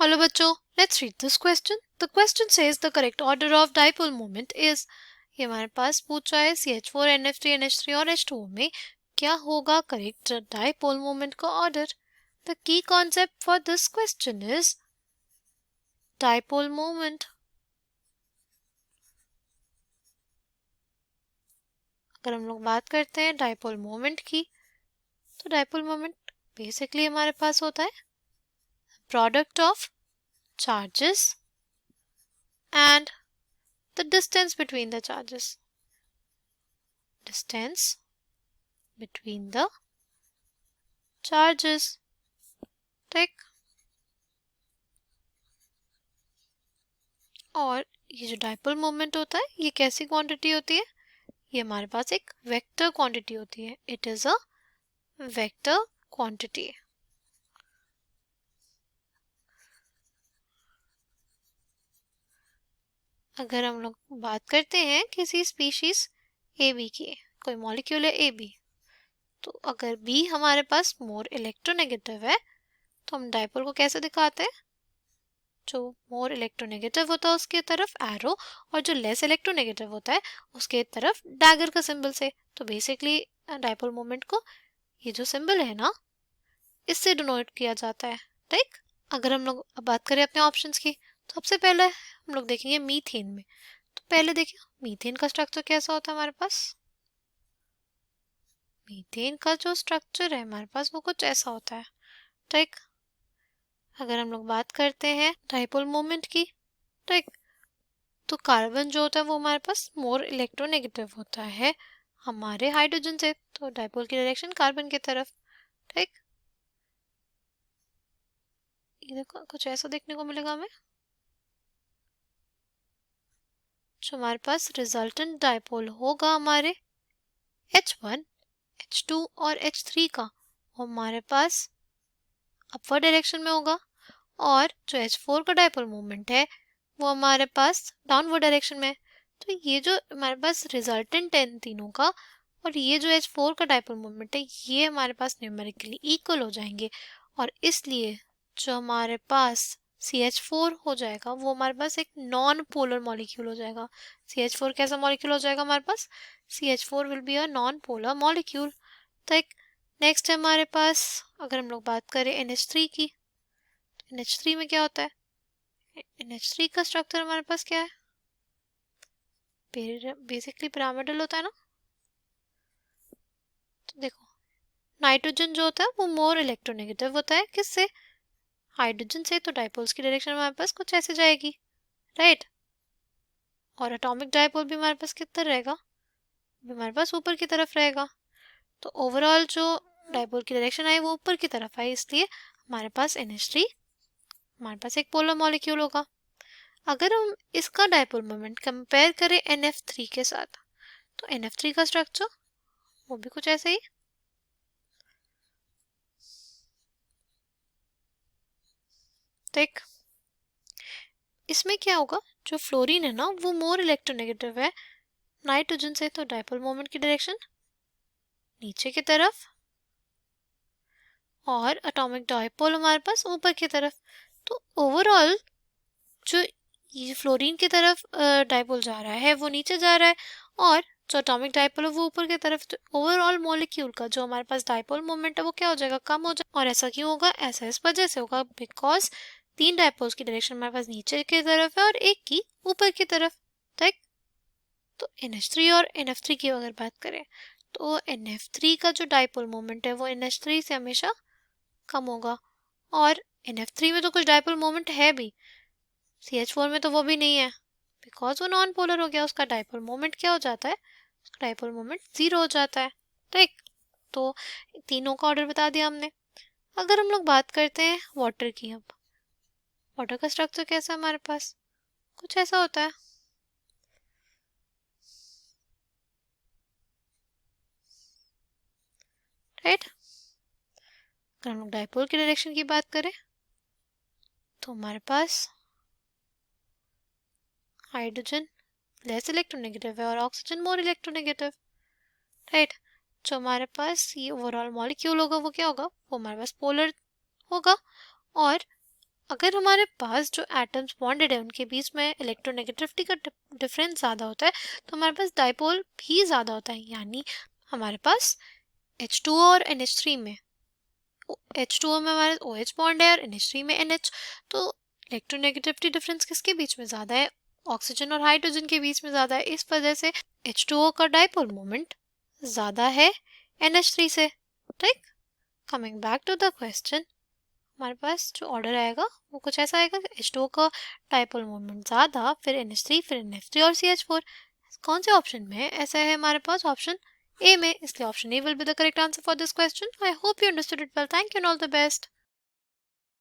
Hello बच्चों, let's read this question. The question says the correct order of dipole moment is. ये हमारे पास पूछा है CH4 NF3 NH3 और H2O में क्या होगा करेक्ट डाइपोल मोमेंट का order. The key concept for this question is dipole moment. अगर हम लोग बात करते हैं डाइपोल मोमेंट की, तो डाइपोल मोमेंट बेसिकली हमारे पास होता है product of charges and the distance between the charges. Distance between the charges. ठीक. और ये जो डाइपोल मोमेंट होता है ये कैसी क्वांटिटी होती है? ये हमारे पास एक वेक्टर क्वांटिटी होती है. It is a vector quantity. अगर हम लोग बात करते हैं किसी स्पीशीज ए बी की, कोई मॉलिक्यूल है ए बी, तो अगर बी हमारे पास मोर इलेक्ट्रोनेगेटिव है तो हम डाइपोल को कैसे दिखाते हैं? जो मोर इलेक्ट्रोनेगेटिव होता है उसके तरफ एरो, और जो लेस इलेक्ट्रोनेगेटिव होता है उसके तरफ डैगर का सिंबल से. तो बेसिकली डाइपोल मोमेंट को ये जो सिंबल है ना, इससे डिनोट किया जाता है. ठीक. अगर हम लोग अब बात करें अपने ऑप्शंस की, तो सबसे पहले हम लोग देखेंगे मीथेन में. तो पहले देखिए मीथेन का स्ट्रक्चर कैसा होता है हमारे पास. मीथेन का जो स्ट्रक्चर है हमारे पास वो कुछ ऐसा होता है. ठीक. अगर हम लोग बात करते हैं डाइपोल मोमेंट की, ठीक, तो कार्बन जो होता है वो हमारे पास मोर इलेक्ट्रोनेगेटिव होता है हमारे हाइड्रोजन से, तो डाइपोल की डायरेक्शन कार्बन की तरफ. ठीक. ये देखो कुछ ऐसा देखने को मिलेगा हमें. जो हमारे पास रिजल्टेंट डाइपोल होगा हमारे H1, H2 और H3 का, वो हमारे पास अपवर्ड डायरेक्शन में होगा. और जो H4 का डाइपोल मोमेंट है वो हमारे पास डाउनवर्ड डायरेक्शन में. तो ये जो हमारे पास रिजल्टेंट है इन तीनों का, और ये जो H4 का डाइपोल मोमेंट है ये हमारे पास न्यूमेरिकली इक्वल हो जाएंगे. और इसलिए जो हमारे पास CH4 हो जाएगा वो हमारे पास एक नॉन पोलर मॉलिक्यूल हो जाएगा. CH4 कैसा मॉलिक्यूल हो जाएगा हमारे पास? CH4 will be a non polar molecule. तो एक नेक्स्ट है हमारे पास, अगर हम लोग बात करें NH3 की, NH3 में क्या होता है? NH3 का स्ट्रक्चर हमारे पास क्या है? बेसिकली पिरामिडल होता है ना. तो देखो नाइट्रोजन जो होता है वो मोर इलेक्ट्रोनेगेटिव होता है. किससे? हाइड्रोजन से. तो डाइपोल्स की डायरेक्शन हमारे पास कुछ ऐसे जाएगी, राइट. और एटॉमिक डाइपोल भी हमारे पास कितना रहेगा? भी हमारे पास ऊपर की तरफ रहेगा. तो ओवरऑल जो डाइपोल की डायरेक्शन आई वो ऊपर की तरफ आई, इसलिए हमारे पास NH3 हमारे पास एक पोलर मॉलिक्यूल होगा. अगर हम इसका डाइपोल मोमेंट कंपेयर करें NF3 के साथ, तो NF3 का स्ट्रक्चर वो भी कुछ ऐसे ही. देख इसमें क्या होगा, जो फ्लोरीन है ना वो मोर इलेक्ट्रोनेगेटिव है नाइट्रोजन से, तो डाइपोल मोमेंट की डायरेक्शन नीचे की तरफ, और एटॉमिक डाइपोल हमारे पास ऊपर की तरफ. तो ओवरऑल जो ये फ्लोरीन की तरफ डाइपोल जा रहा है वो नीचे जा रहा है, और जो एटॉमिक डाइपोल है वो ऊपर की तरफ. तो ओवरऑल मॉलिक्यूल का जो हमारे पास डाइपोल मोमेंट है वो क्या हो जाएगा? कम हो जाएगा. और ऐसा क्यों होगा? ऐसा इस वजह से होगा बिकॉज तीन डाइपोल्स की डायरेक्शन हमारे पास नीचे की तरफ है और एक की ऊपर की तरफ. ठीक. तो NH3 और NF3 की अगर बात करें, तो NF3 का जो डाइपोल मोमेंट है वो NH3 से हमेशा कम होगा. और NF3 में तो कुछ डाइपोल मोमेंट है भी, CH4 में तो वो भी नहीं है, बिकॉज वो नॉन पोलर हो गया. उसका डाइपोल मोमेंट क्या हो जाता है? उसका डाइपोल मोमेंट 0 हो जाता है. ठीक. तो तीनों का ऑर्डर बता दिया हमने. अगर हम लोग बात करते हैं वाटर की, अब वाटर का स्ट्रक्चर कैसा है हमारे पास? कुछ ऐसा होता है, राइट. अगर हम लोग डाइपोल की डायरेक्शन की बात करें, तो हमारे पास हाइड्रोजन लेस इलेक्ट्रोनेगेटिव है और ऑक्सीजन मोर इलेक्ट्रोनेगेटिव, राइट. जो हमारे पास ये ओवरऑल मॉलिक्यूल होगा वो क्या होगा? वो हमारे पास पोलर होगा. और अगर हमारे पास जो एटम्स बॉन्डेड है उनके बीच में इलेक्ट्रोनेगेटिविटी का डिफरेंस ज़्यादा होता है तो हमारे पास डाइपोल भी ज़्यादा होता है, यानी हमारे पास H2O और NH3 में H2O में हमारे OH बॉन्ड है और NH3 में NH, तो इलेक्ट्रोनेगेटिविटी डिफरेंस किसके बीच में ज़्यादा है? ऑक्सीजन और हाइड्रोजन के बीच में ज़्यादा है। इस वजह से H2O का डाइपोल मोमेंट ज़्यादा है NH3 से। ठीक, coming back to the question, हमारे पास जो ऑर्डर आएगा वो कुछ ऐसा आएगा कि H2O का डाइपोल मोमेंट ज़्यादा, फिर NH3, फिर NF3 और CH4। कौन से ऑप्शन में ऐसा है? हमारे पास ऑप्शन ए में, इसलिए option A will be the correct answer for this question. I hope you understood it well. Thank you and all the best.